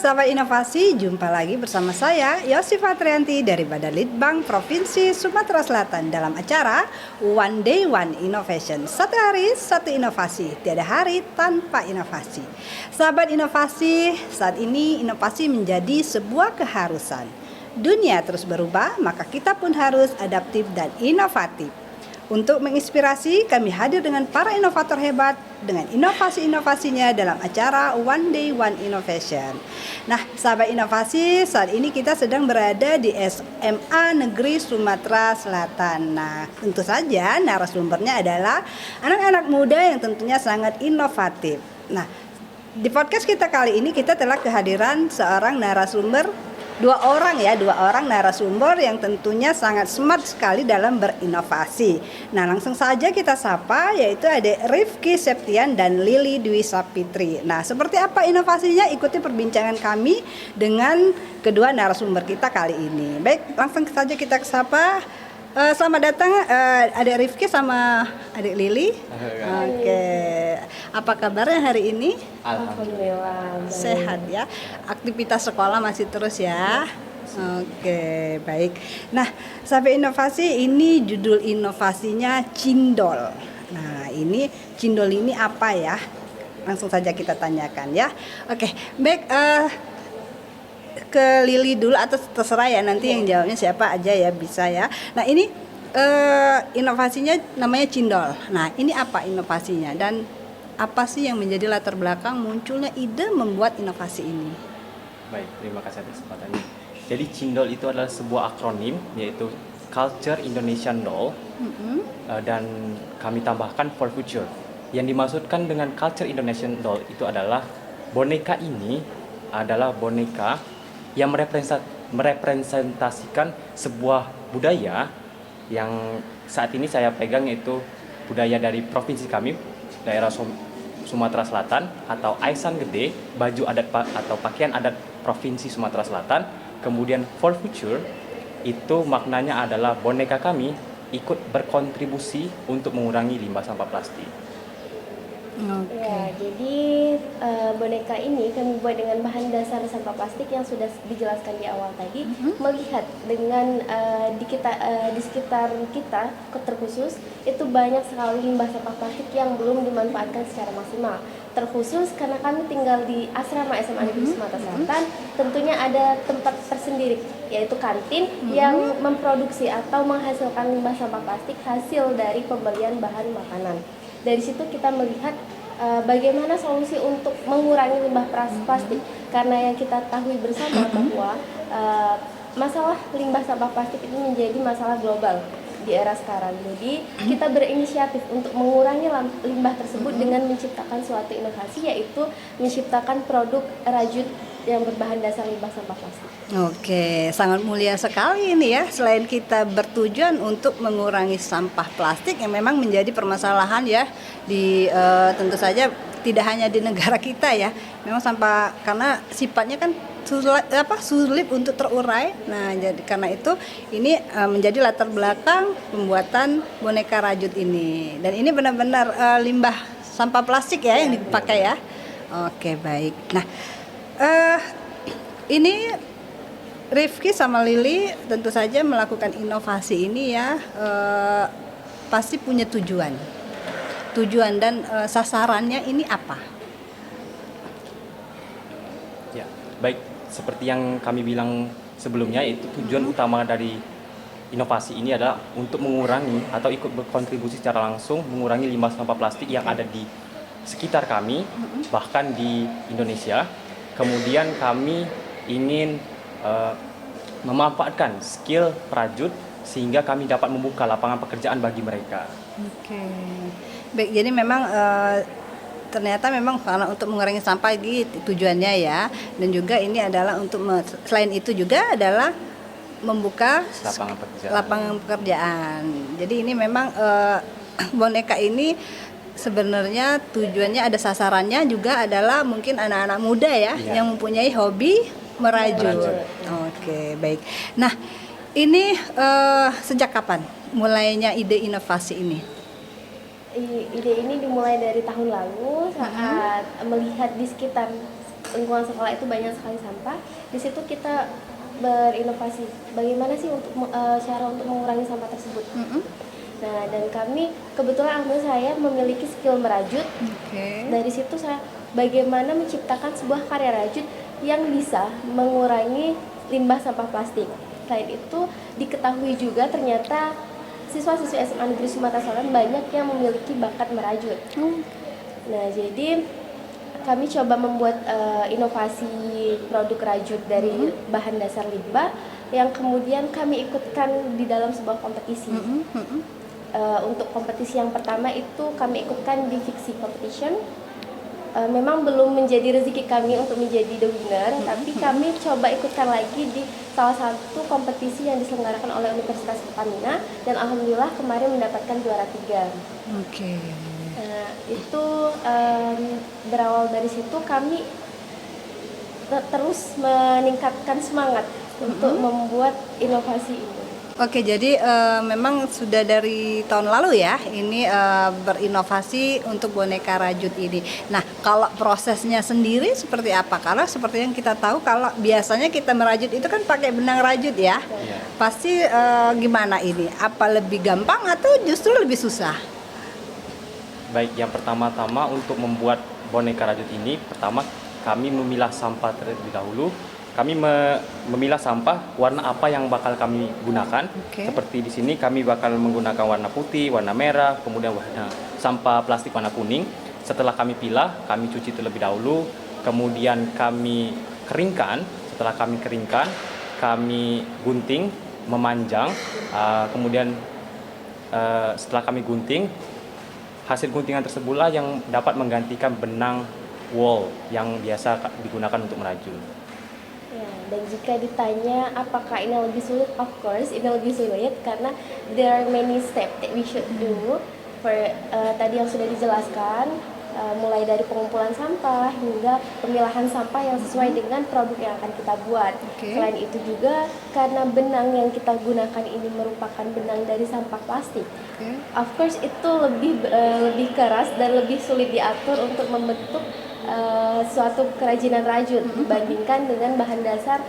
sahabat inovasi, jumpa lagi bersama saya Yosifah Trianti dari Badan Litbang Provinsi Sumatera Selatan dalam acara One Day One Innovation. Satu hari, satu inovasi, tiada hari tanpa inovasi. Sahabat inovasi, saat ini inovasi menjadi sebuah keharusan. Dunia terus berubah, maka kita pun harus adaptif dan inovatif. Untuk menginspirasi, kami hadir dengan para inovator hebat dengan inovasi-inovasinya dalam acara One Day One Innovation. Nah, sahabat inovasi, saat ini kita sedang berada di SMA Negeri Sumatera Selatan. Nah, tentu saja narasumbernya adalah anak-anak muda yang tentunya sangat inovatif. Nah, di podcast kita kali ini kita telah kehadiran seorang narasumber, dua orang narasumber yang tentunya sangat smart sekali dalam berinovasi. Nah, langsung saja kita sapa, yaitu ada Rifki Septian dan Lili Dwi Sapitri. Nah, seperti apa inovasinya? Ikuti perbincangan kami dengan kedua narasumber kita kali ini. Baik, langsung saja kita sapa. Selamat datang adik Rifki sama adik Lili. Oke. Apa kabarnya hari ini? Alhamdulillah. Sehat ya. Aktivitas sekolah masih terus ya. Oke, baik. Nah, sampai inovasi ini judul inovasinya Cindol. Nah, ini Cindol ini apa ya? Langsung saja kita tanyakan ya. Oke, baik. Ke Lili dulu atau terserah ya, nanti yang jawabnya siapa aja ya, bisa ya. Nah, ini inovasinya namanya Cindol. Nah, ini apa inovasinya dan apa sih yang menjadi latar belakang munculnya ide membuat inovasi ini? Baik, terima kasih atas kesempatannya. Jadi Cindol itu adalah sebuah akronim, yaitu Culture Indonesian Doll, dan kami tambahkan for future. Yang dimaksudkan dengan Culture Indonesian Doll itu adalah boneka ini adalah boneka yang merepresentasikan sebuah budaya yang saat ini saya pegang, yaitu budaya dari provinsi kami, daerah Sumatera Selatan, atau Aisan Gede, baju adat atau pakaian adat provinsi Sumatera Selatan. Kemudian for future itu maknanya adalah boneka kami ikut berkontribusi untuk mengurangi limbah sampah plastik. Okay. Ya, jadi boneka ini kami buat dengan bahan dasar sampah plastik yang sudah dijelaskan di awal tadi. Melihat dengan di sekitar kita terkhusus itu banyak sekali limbah sampah plastik yang belum dimanfaatkan secara maksimal. Terkhusus karena kami tinggal di asrama SMA Negeri Sumatera Selatan, tentunya ada tempat tersendiri, yaitu kantin yang memproduksi atau menghasilkan limbah sampah plastik hasil dari pembelian bahan makanan. Dari situ kita melihat bagaimana solusi untuk mengurangi limbah plastik, karena yang kita tahui bersama bahwa masalah limbah sampah plastik ini menjadi masalah global di era sekarang. Jadi kita berinisiatif untuk mengurangi limbah tersebut dengan menciptakan suatu inovasi, yaitu menciptakan produk rajut yang berbahan dasar limbah sampah plastik. Oke, sangat mulia sekali ini ya. Selain kita bertujuan untuk mengurangi sampah plastik yang memang menjadi permasalahan ya di tentu saja tidak hanya di negara kita ya. Memang sampah karena sifatnya kan sulit untuk terurai. Nah, jadi karena itu ini menjadi latar belakang pembuatan boneka rajut ini. Dan ini benar-benar limbah sampah plastik ya yang dipakai ya. Oke, baik. Nah, ini Rifki sama Lili tentu saja melakukan inovasi ini ya, pasti punya tujuan dan sasarannya ini apa? Ya, baik, seperti yang kami bilang sebelumnya, itu tujuan utama dari inovasi ini adalah untuk mengurangi atau ikut berkontribusi secara langsung mengurangi limbah sampah plastik yang ada di sekitar kami, bahkan di Indonesia. Kemudian kami ingin memanfaatkan skill prajut sehingga kami dapat membuka lapangan pekerjaan bagi mereka. Oke, baik. Jadi memang ternyata memang karena untuk mengurangi sampah gitu tujuannya ya, dan juga ini adalah untuk selain itu juga adalah membuka lapangan pekerjaan. Jadi ini memang boneka ini sebenarnya tujuannya ada sasarannya juga adalah mungkin anak-anak muda ya, yang mempunyai hobi merajut. Oke, baik. Nah, ini sejak kapan mulainya ide inovasi ini? Ide ini dimulai dari tahun lalu saat melihat di sekitar lingkungan sekolah itu banyak sekali sampah. Di situ kita berinovasi bagaimana sih untuk cara untuk mengurangi sampah tersebut. Nah, dan kami kebetulan saya memiliki skill merajut. Dari situ saya bagaimana menciptakan sebuah karya rajut yang bisa mengurangi limbah sampah plastik. Selain itu diketahui juga ternyata siswa-siswi SMA Negeri Sumatera Selatan banyak yang memiliki bakat merajut. Nah, jadi kami coba membuat inovasi produk rajut dari bahan dasar limbah yang kemudian kami ikutkan di dalam sebuah kompetisi. Untuk kompetisi yang pertama itu kami ikutkan di Fiksi Competition. Memang belum menjadi rezeki kami untuk menjadi the winner, tapi kami coba ikutkan lagi di salah satu kompetisi yang diselenggarakan oleh Universitas Pertamina dan alhamdulillah kemarin mendapatkan juara 3. Itu berawal dari situ kami terus meningkatkan semangat untuk membuat inovasi ini. Jadi memang sudah dari tahun lalu ya ini berinovasi untuk boneka rajut ini. Nah, kalau prosesnya sendiri seperti apa? Karena seperti yang kita tahu kalau biasanya kita merajut itu kan pakai benang rajut ya. Pasti gimana ini? Apa lebih gampang atau justru lebih susah? Baik, yang pertama-tama untuk membuat boneka rajut ini, pertama kami memilah sampah terlebih dahulu. Kami memilah sampah warna apa yang bakal kami gunakan. Seperti di sini kami bakal menggunakan warna putih, warna merah, kemudian warna sampah plastik warna kuning. Setelah kami pilah, kami cuci terlebih dahulu, kemudian kami keringkan. Setelah kami keringkan, kami gunting, memanjang, kemudian setelah kami gunting, hasil guntingan tersebutlah yang dapat menggantikan benang wool yang biasa digunakan untuk merajut. Dan jika ditanya apakah ini lebih sulit, of course ini lebih sulit karena there are many steps that we should do. Tadi yang sudah dijelaskan, mulai dari pengumpulan sampah hingga pemilahan sampah yang sesuai dengan produk yang akan kita buat. Selain itu juga karena benang yang kita gunakan ini merupakan benang dari sampah plastik, of course itu lebih keras dan lebih sulit diatur untuk membentuk suatu kerajinan rajut dibandingkan dengan bahan dasar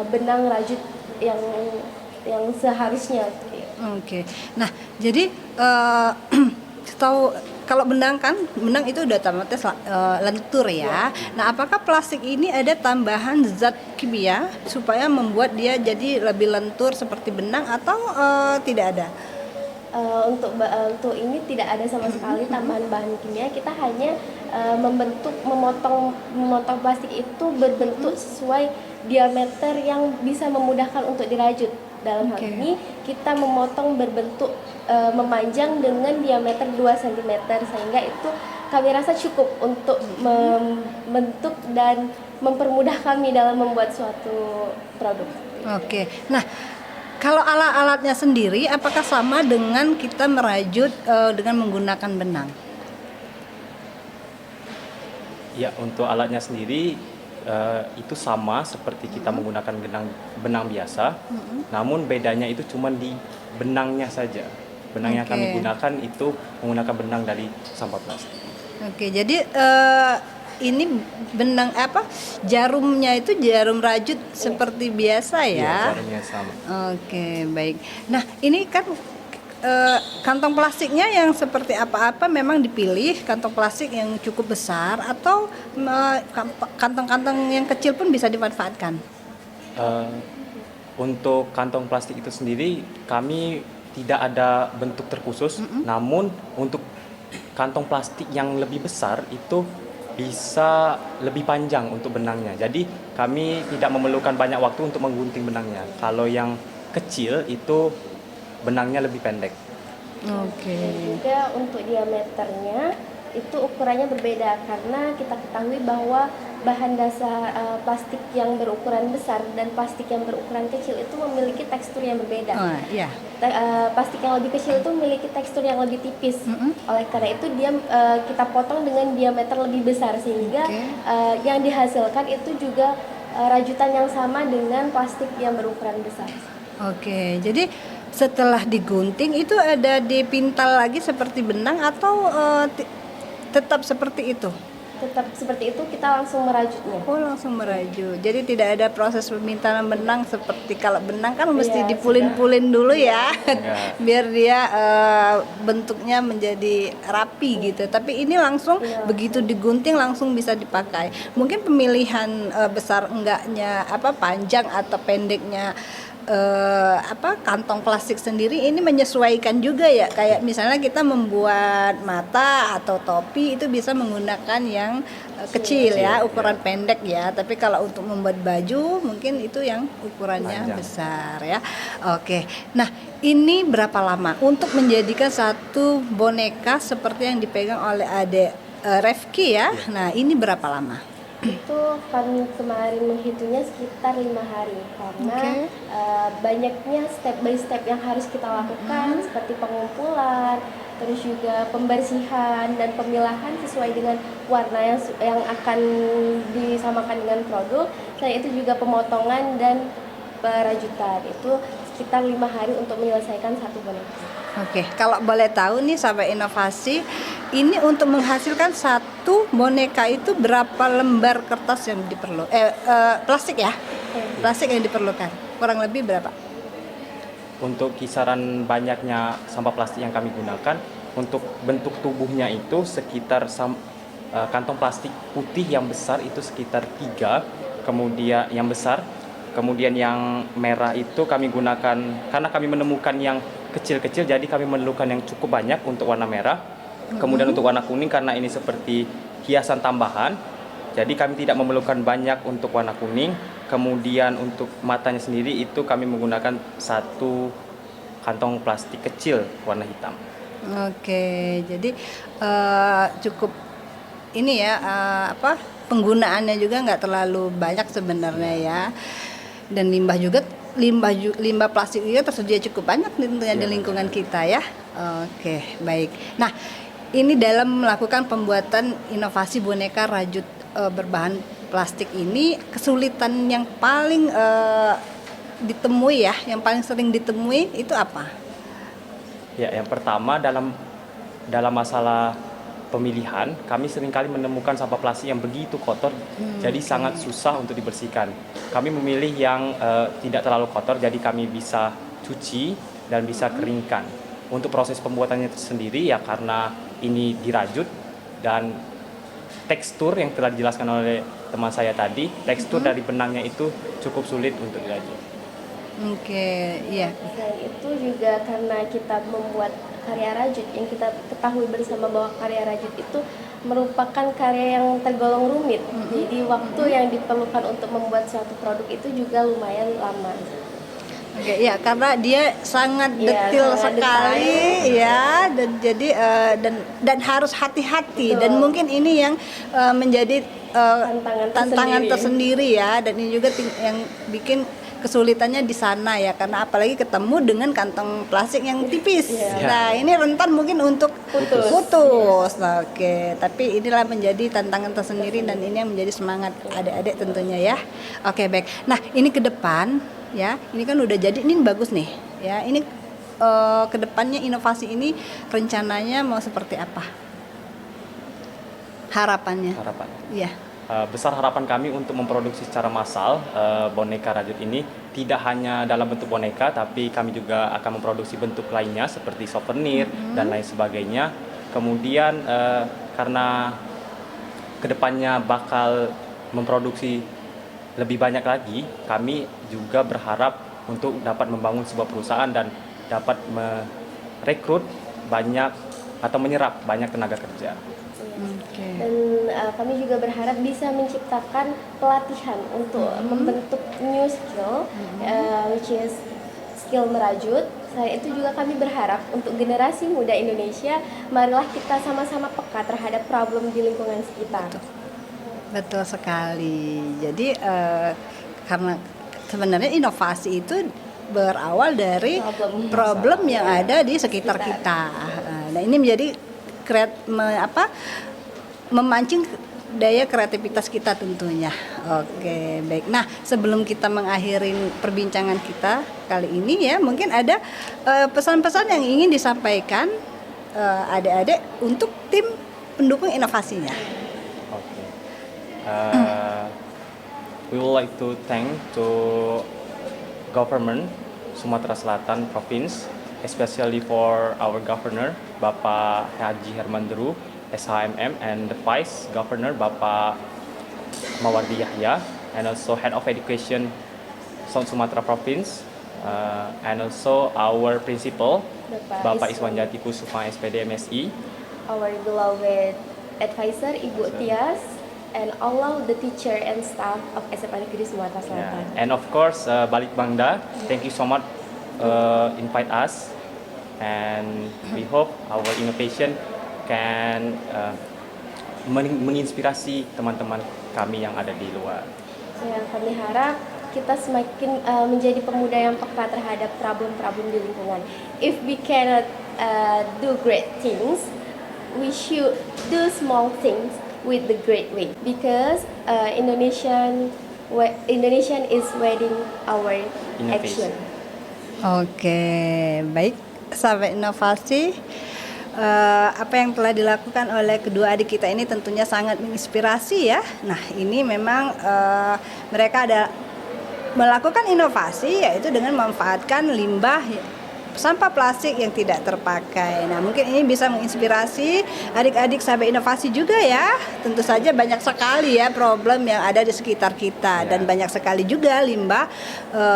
benang rajut yang seharusnya. Nah, jadi tahu kalau benang itu udah otomatis lentur ya. Nah, apakah plastik ini ada tambahan zat kimia supaya membuat dia jadi lebih lentur seperti benang atau tidak ada? Untuk ini tidak ada sama sekali tambahan bahan kimia. Kita hanya memotong plastik itu berbentuk sesuai diameter yang bisa memudahkan untuk dirajut. Dalam hal ini kita memotong berbentuk memanjang dengan diameter 2 cm sehingga itu kami rasa cukup untuk membentuk dan mempermudah kami dalam membuat suatu produk. Nah, kalau alat-alatnya sendiri, apakah sama dengan kita merajut dengan menggunakan benang? Ya, untuk alatnya sendiri itu sama seperti kita menggunakan benang biasa. Namun bedanya itu cuma di benangnya saja. Benang yang kami gunakan itu menggunakan benang dari sampah plastik. Jadi ini benang jarumnya itu jarum rajut seperti biasa ya? Iya, jarumnya sama. Baik. Nah, ini kan kantong plastiknya yang seperti apa memang dipilih kantong plastik yang cukup besar atau kantong-kantong yang kecil pun bisa dimanfaatkan? Untuk kantong plastik itu sendiri kami tidak ada bentuk terkhusus, namun untuk kantong plastik yang lebih besar itu bisa lebih panjang untuk benangnya. Jadi kami tidak memerlukan banyak waktu untuk menggunting benangnya. Kalau yang kecil itu benangnya lebih pendek. Dan juga untuk diameternya itu ukurannya berbeda karena kita ketahui bahwa bahan dasar plastik yang berukuran besar dan plastik yang berukuran kecil itu memiliki tekstur yang berbeda. Plastik yang lebih kecil itu memiliki tekstur yang lebih tipis. Oleh karena itu kita potong dengan diameter lebih besar sehingga yang dihasilkan itu juga rajutan yang sama dengan plastik yang berukuran besar. Jadi setelah digunting itu ada dipintal lagi seperti benang atau tetap seperti itu? tetap seperti itu, kita langsung merajutnya. Oh, langsung meraju. Jadi tidak ada proses pemintalan benang seperti kalau benang kan mesti Iya, dipulin-pulin dulu ya. Enggak. Biar dia bentuknya menjadi rapi gitu. Tapi ini langsung Iya. begitu digunting langsung bisa dipakai. Mungkin pemilihan besar enggaknya panjang atau pendeknya kantong plastik sendiri ini menyesuaikan juga ya, kayak misalnya kita membuat mata atau topi itu bisa menggunakan yang kecil ya, ukuran pendek ya, tapi kalau untuk membuat baju mungkin itu yang ukurannya Panjang. besar ya. Oke, nah ini berapa lama untuk menjadikan satu boneka seperti yang dipegang oleh Ade Refki ya? Nah ini berapa lama? Itu kami kemarin menghitungnya sekitar 5 hari karena Oke. banyaknya step by step yang harus kita lakukan seperti pengumpulan, terus juga pembersihan dan pemilahan sesuai dengan warna yang akan disamakan dengan produk. Selain itu juga pemotongan dan perajutan, itu sekitar 5 hari untuk menyelesaikan satu boneka. Oke, kalau boleh tahu nih sampai inovasi ini untuk menghasilkan satu boneka itu berapa lembar kertas yang diperlukan? Plastik ya? Plastik yang diperlukan. Kurang lebih berapa? Untuk kisaran banyaknya sampah plastik yang kami gunakan, untuk bentuk tubuhnya itu sekitar kantong plastik putih yang besar itu sekitar 3, kemudian yang besar, kemudian yang merah itu kami gunakan karena kami menemukan yang kecil-kecil, jadi kami memerlukan yang cukup banyak untuk warna merah. Kemudian untuk warna kuning karena ini seperti hiasan tambahan, jadi kami tidak memerlukan banyak untuk warna kuning. Kemudian untuk matanya sendiri itu kami menggunakan satu kantong plastik kecil warna hitam. Oke, jadi cukup ini ya penggunaannya juga nggak terlalu banyak sebenarnya ya. Dan limbah plastik juga tersedia cukup banyak tentunya di lingkungan kita ya. Oke, baik. Nah, ini dalam melakukan pembuatan inovasi boneka rajut berbahan plastik ini, kesulitan yang paling ditemui ya, yang paling sering ditemui itu apa? Ya, yang pertama dalam masalah pemilihan, kami seringkali menemukan sampah plastik yang begitu kotor, jadi sangat susah untuk dibersihkan. Kami memilih yang tidak terlalu kotor, jadi kami bisa cuci dan bisa keringkan. Untuk proses pembuatannya sendiri ya karena ini dirajut dan tekstur yang telah dijelaskan oleh teman saya tadi, tekstur dari benangnya itu cukup sulit untuk dirajut. Oke, iya. Selain itu juga karena kita membuat karya rajut, yang kita ketahui bersama bahwa karya rajut itu merupakan karya yang tergolong rumit. Jadi waktu yang diperlukan untuk membuat suatu produk itu juga lumayan lama. Oke, ya karena dia sangat Iya, detil sangat sekali detail. ya, dan jadi dan harus hati-hati. Betul. Dan mungkin ini yang menjadi tantangan Tersendiri. tersendiri ya, dan ini juga yang bikin kesulitannya di sana ya, karena apalagi ketemu dengan kantong plastik yang tipis. Iya. Nah, ini rentan mungkin untuk putus. Nah, oke, tapi inilah menjadi tantangan tersendiri dan ini yang menjadi semangat adik-adik tentunya ya. Oke, baik. Nah, ini ke depan ya, ini kan udah jadi, ini bagus nih ya. Ini ke depannya inovasi ini rencananya mau seperti apa? Harapannya? Harapan. Iya. Besar harapan kami untuk memproduksi secara massal boneka rajut ini, tidak hanya dalam bentuk boneka, tapi kami juga akan memproduksi bentuk lainnya seperti souvenir dan lain sebagainya. Kemudian karena kedepannya bakal memproduksi lebih banyak lagi, kami juga berharap untuk dapat membangun sebuah perusahaan dan dapat merekrut banyak atau menyerap banyak tenaga kerja. Oke. Dan kami juga berharap bisa menciptakan pelatihan untuk membentuk new skill, which is skill merajut. Selain itu juga kami berharap untuk generasi muda Indonesia, marilah kita sama-sama peka terhadap problem di lingkungan sekitar. Betul sekali. Jadi karena sebenarnya inovasi itu berawal dari problem yang ada di sekitar kita. Nah, ini menjadi memancing daya kreativitas kita tentunya. Oke, baik. Nah, sebelum kita mengakhiri perbincangan kita kali ini ya, mungkin ada pesan-pesan yang ingin disampaikan adik-adik untuk tim pendukung inovasinya. Oke. We would like to thank to government Sumatera Selatan Province, especially for our governor Bapak Haji Herman Deru SHMM, and the vice governor Bapak Mawardi Yahya, and also head of education South Sumatra Province, and also our principal Bapak Iswan Jati Kusuma SPD MSI, our beloved advisor Ibu Tias, and all of the teacher and staff of SMA Negeri Sumatera Selatan. and of course Balik Bangda. Thank you so much invite us, and we hope our innovation can menginspirasi teman-teman kami yang ada di luar. Yang kami harap kita semakin menjadi pemuda yang peka terhadap problem-problem di lingkungan. If we cannot do great things, we should do small things with the great way, because Indonesian is wedding our Innovation. action. Oke, baik, sahabat inovasi. Apa yang telah dilakukan oleh kedua adik kita ini tentunya sangat menginspirasi ya. Nah, ini memang mereka ada melakukan inovasi, yaitu dengan memanfaatkan limbah sampah plastik yang tidak terpakai. Nah, mungkin ini bisa menginspirasi adik-adik sahabat inovasi juga ya. Tentu saja banyak sekali ya problem yang ada di sekitar kita, dan banyak sekali juga limbah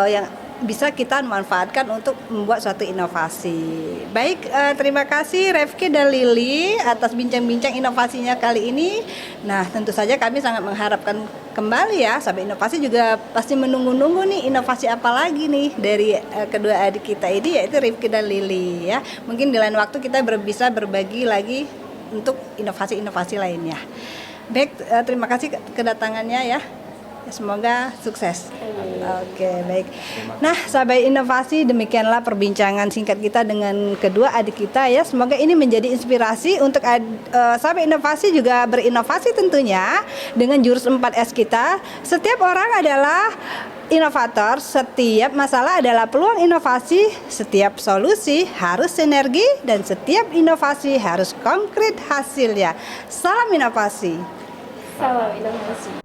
yang bisa kita manfaatkan untuk membuat suatu inovasi. Baik, terima kasih Refki dan Lili atas bincang-bincang inovasinya kali ini. Nah, tentu saja kami sangat mengharapkan kembali ya, sahabat inovasi juga pasti menunggu-nunggu nih inovasi apa lagi nih dari kedua adik kita ini, yaitu Rifki dan Lili ya. Mungkin di lain waktu kita bisa berbagi lagi untuk inovasi-inovasi lainnya. Baik, terima kasih kedatangannya ya. Semoga sukses. Oke, baik. Nah, sahabat inovasi, demikianlah perbincangan singkat kita dengan kedua adik kita ya. Semoga ini menjadi inspirasi untuk sahabat inovasi juga berinovasi tentunya dengan jurus 4S kita. Setiap orang adalah inovator, setiap masalah adalah peluang inovasi, setiap solusi harus sinergi, dan setiap inovasi harus konkret hasilnya. Salam inovasi. Salam inovasi.